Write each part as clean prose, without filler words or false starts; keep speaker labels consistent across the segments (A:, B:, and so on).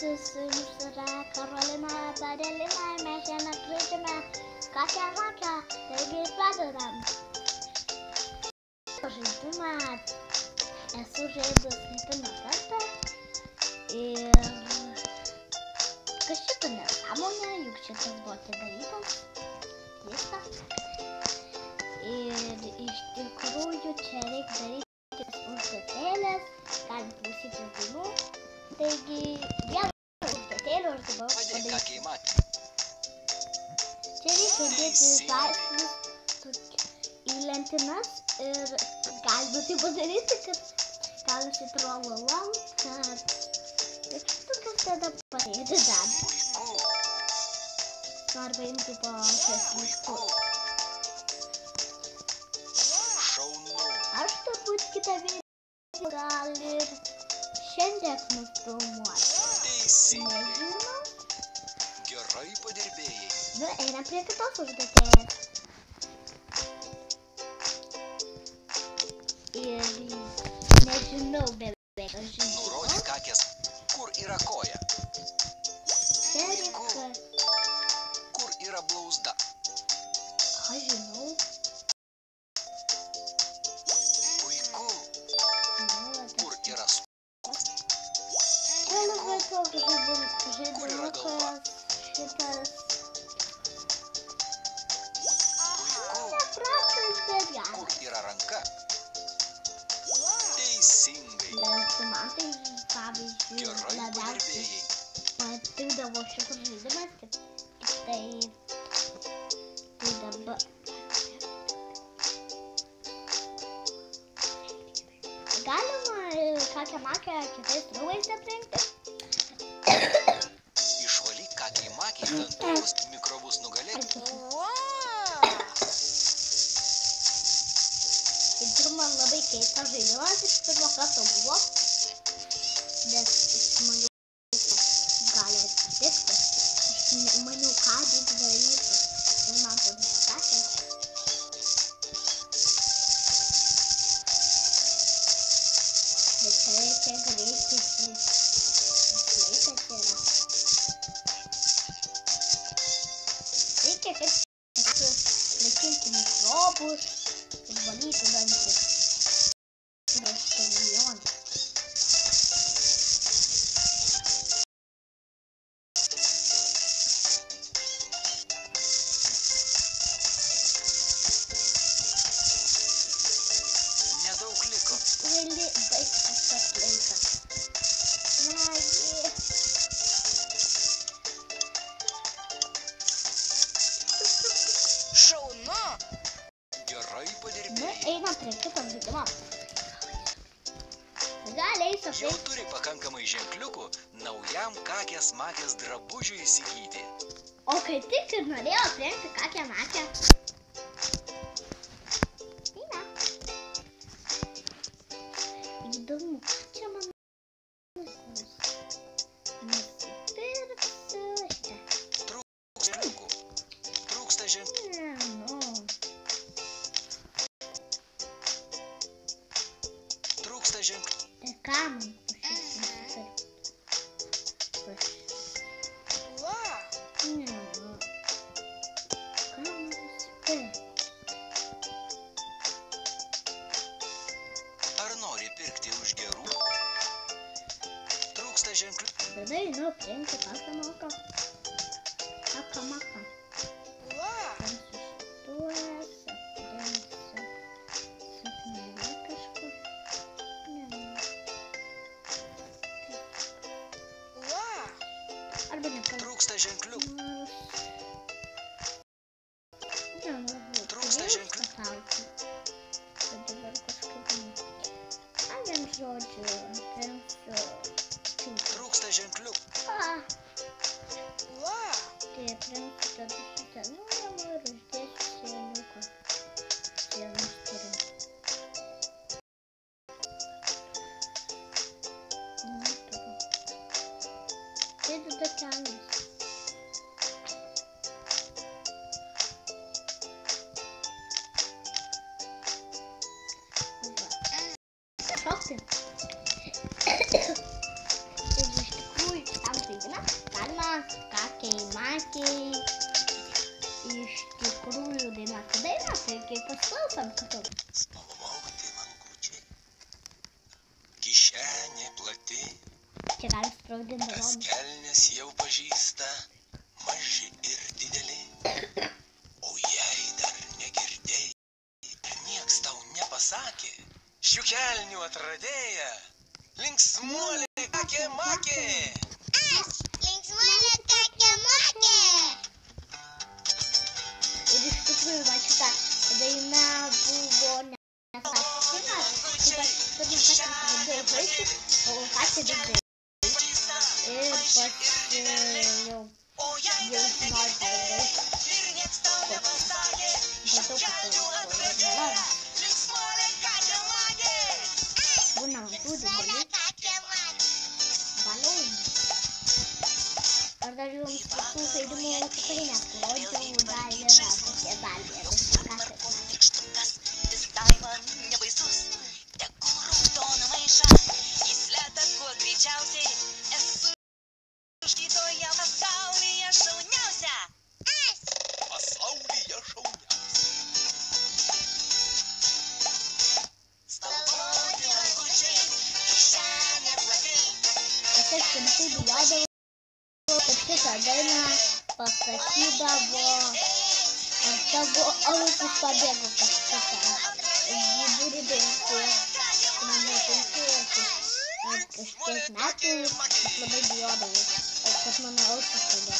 A: Su jumis yra Karolina Zadelina, mes šiandien žaidžiame Kakę Makę, taigi pradedam. Žaidimą esu žaidus ne pirmą kartą ir kas šitą nesąmonė, juk šitas buvo atidarytas, keista. Ir iš tikrųjų čia reikia daryti užduotėlės, galim klausytis dainų. Taigi vieną užduotėlę aš dabar padarysiu. Čia reikia dėti žaislus į lentynas ir galima tai padaryti, kad gaunasi trolalam, kad tikštukas tada padėti darbą. Arba imti po šios miškus. Aš turbūt kitą video gal ir šiandien nufilmuosiu. Nežinau.
B: Gerai padirbėjai.
A: Nu, einam prie kitos užduotėlės. Ir nežinau beveik, aš žinau.
B: Nurodyk Kakės, kur yra koja.
A: Čia reikia.
B: Kur yra blauzda.
A: Aš žinau.
B: Puiku. Kur yra
A: Čia labai toks žaidimukas šitas. Neprastas, bet geras.
B: Kur yra ranka. Teisingai.
A: Bet man tai, pavyzdžiui,
B: Gerai
A: labiausiai
B: padirbėjai.
A: patikdavo šitas žaidimas, kad tai dabar. Galima Kakę Makę kitais draugais atrinkti.
B: Išvalyk Kakei Makei dantus, mikrobus nugalėk.
A: Ir man labai keistas žaidimas, iš pirmo karto buvo, bet maniau, gali atsitikti. Aš maniau, ką reikia daryti ir man to nesakė. Bet čia reikia greitai išlaikas yra. Reikia kaip sunaikinti mikrobus ir valyti dantis. Milijonai.
B: Nedaug liko.
A: Gali baigtas tas laikas. Nagi.
B: Šaunu. Gerai
A: Nu,
B: padirbėjai.
A: einam prie kito žaidimo. Gal eisiu
B: Jau turi pakankamai ženkliukų naujam Kakės Makės drabužiui įsigyti.
A: O kai tik ir norėjau aprengti Kakę Makę. Eina. Įdomu, ką čia man nusipirksiu šitą.
B: Trūksta ženkliukų. Trūksta ženkliukų.
A: Nu.
B: Trūksta ženkliukų.
A: Tai ką man nusipirkti? Ne, nu. Ką man nusipirkti?
B: Ar nori pirkti už gerų? Trūksta ženkliukų.
A: Tada einu aprengti Kakę Makę. Kakę Makę. Susituojęs, aprengsiu suknelę kažkur. Arba nepalauk.
B: Trūksta ženkliukų. Trūksta ženkliukų.
A: Bet dabar kažkaip ne. Vienu žodžiu, aprengsiu čiūką.
B: Trūksta ženkliukų.
A: Tai aprengsiu tada šitą nuojamą ir uždėsiu sieniuką. Sienos turim. Tai tada kelnes. Šokti. Ir iš tikrųjų šitam žaidimui Čia galim spraudinti
B: Kas
A: žodį.
B: kelnes jau pažįsta, maži ir dideli. O jei dar negirdėjai ir nieks tau nepasakė, šių kelnių atradėja, linksmuolė kakė makė.
C: Aš linksmuolė kakė makė.
A: Ir iš tikrųjų, va šitą daina buvo nesakymas, kaip aš pirmą kartą pradėjau žaisti, o kakė daug ir paskui jau 19 būna tų didelių balionų. Ar dar jums kitų žaidimų tikrai neparodžiau, dar yra kokie dar vienas.
C: Nykštukas visai man nebaisus. Tegu raudoną maišą, jis leta kuo greičiausiai. Esu škytoje pasaulyje šauniausia. Aš
B: Pasaulyje šauniausia.
C: spalvoti langučiai, kišenė plati.
A: Aš rimtai bijodavau, kad šitą dainą pasakydavo, ar tavo ausis pabėgo kažkokia. Vidury dainos, man buvo 5 ar kažkiek metų, aš labai bijodavau, kad mano ausis pabėgo.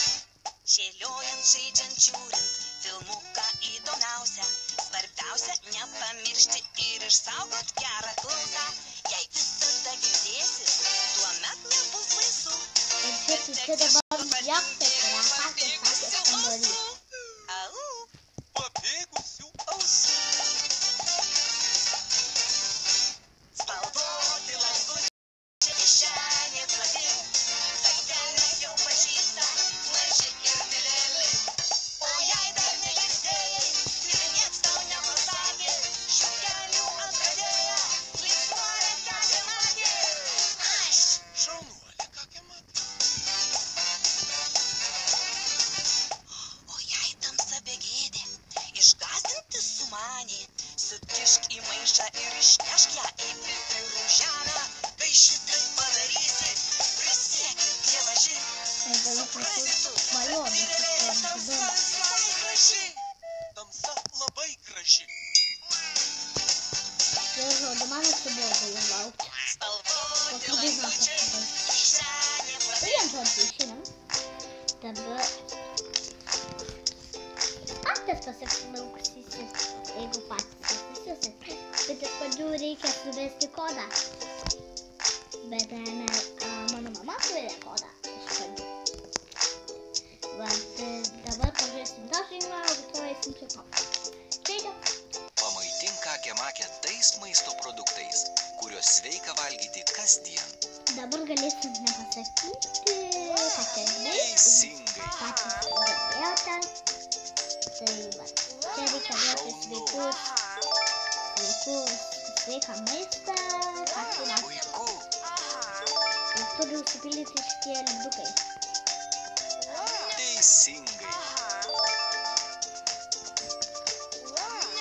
C: Šėliojant, žaidžiant, žiūrint, filmuką įdomiausia. Svarbiausia nepamiršti ir išsaugot gerą klausą. Jei visada girdėsi, tuomet nebus baisu.
A: Ir šiaip čia dabar jaktą, kurią sakė kambarys.
C: Au,
B: Pabėgusių ausų.
C: spalvoti langučiai, kišenė plati. Takelės jau pažįsta, maži ir dideli. O jei dar negirdėjai ir nieks tau nepasakė, šių kelių atradėja, linksmuolė kakė makė. Aš
B: Šaunuolė kakė makė.
C: O jei tamsa begėdė, išgąsdinti sumanė, sukišk į maišą ir išnešk ją į pipirų žemę. Kai šitai padarysi, prisiekit dievaži,
A: Ir tada
C: suprasi tu,
A: balionus
C: didelė tamsa labai graži.
B: Tamsa labai graži.
A: ir žodį man atsibodo jau laukti.
C: Spalvoti
A: Kokį dainą
C: langučiai,
A: pasibaigti.
C: kišenė
A: Tai
C: plati.
A: vien žodžiu išeinam. Dabar patys pasiklausysit, jeigu patys pasiklausysit. Bet iš pradžių reikia suvesti kodą. Bet mano mama suvedė kodą iš pradžių. Bet dabar pažiūrėsim tą žaidimą, o rytoj eisim kitam. Žaidžiam.
B: Pamaitink kakę makę tais maisto produktais, kuriuos sveika valgyti kasdien.
A: Dabar galėsim nepasakyti, kad tai
B: Teisingai.
A: patys girdėjote. Tai va, čia reikia duoti sveiką maistą, kažkai mes.
B: Puiku.
A: Ir turi užsipildyti šitie lipdukai.
B: Teisingai.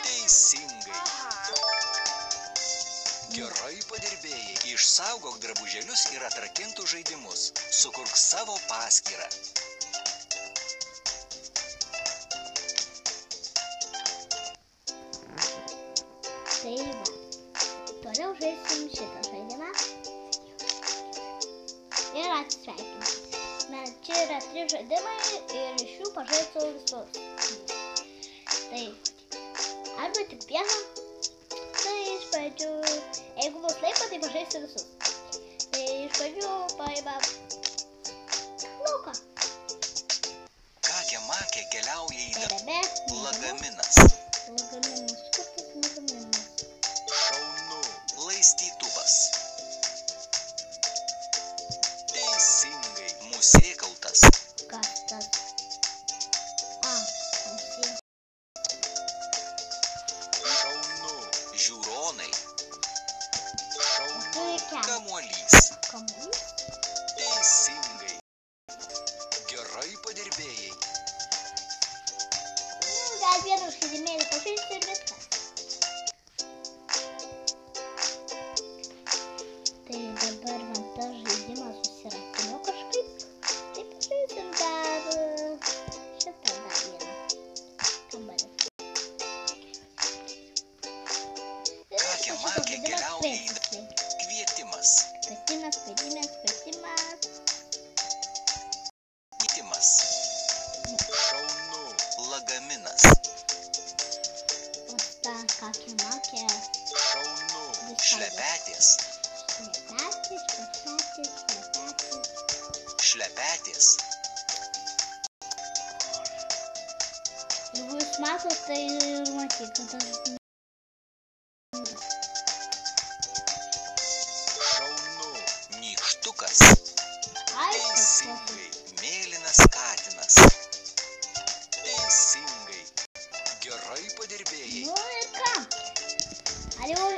B: Teisingai. Gerai padirbėjai. Išsaugok drabužėlius ir atrakintų žaidimus. Sukurk savo paskyrą.
A: Tai va, toliau žaisim šitą žaidimą. Ir atsisveikinsim. Nes čia yra 3 žaidimai ir iš jų pažaisiu visus. Tai arba tik vieną. Tai iš pradžių, jeigu bus laiko, tai pažaisiu visus. Tai iš pradžių paimam lauką.
B: Kakė makė keliauja į
A: Tai bebe,
B: lagaminas.
A: lagaminas. Kur tas lagaminas?
B: Šaunu. Laistytuvas. Teisingai. Musėkautas.
A: Kas tas? Visi.
B: Šaunu. Žiūronai. Šaunu.
A: Puikiai.
B: Kamuolys.
A: Kamuolys?
B: Teisingai. Gerai padirbėjai.
A: Gal vieną žaidimėlį pažaisti ir viskas. Tai dabar man tas žaidimas susirašyti.
B: katės.
A: Jeigu jūs matot, tai ir matyt, kad aš...
B: Šaunu. Nykštukas.
A: Aišku.
B: Teisingai. Mėlynas katinas. Teisingai. Gerai padirbėjai.
A: Nu ir ką? Ar jau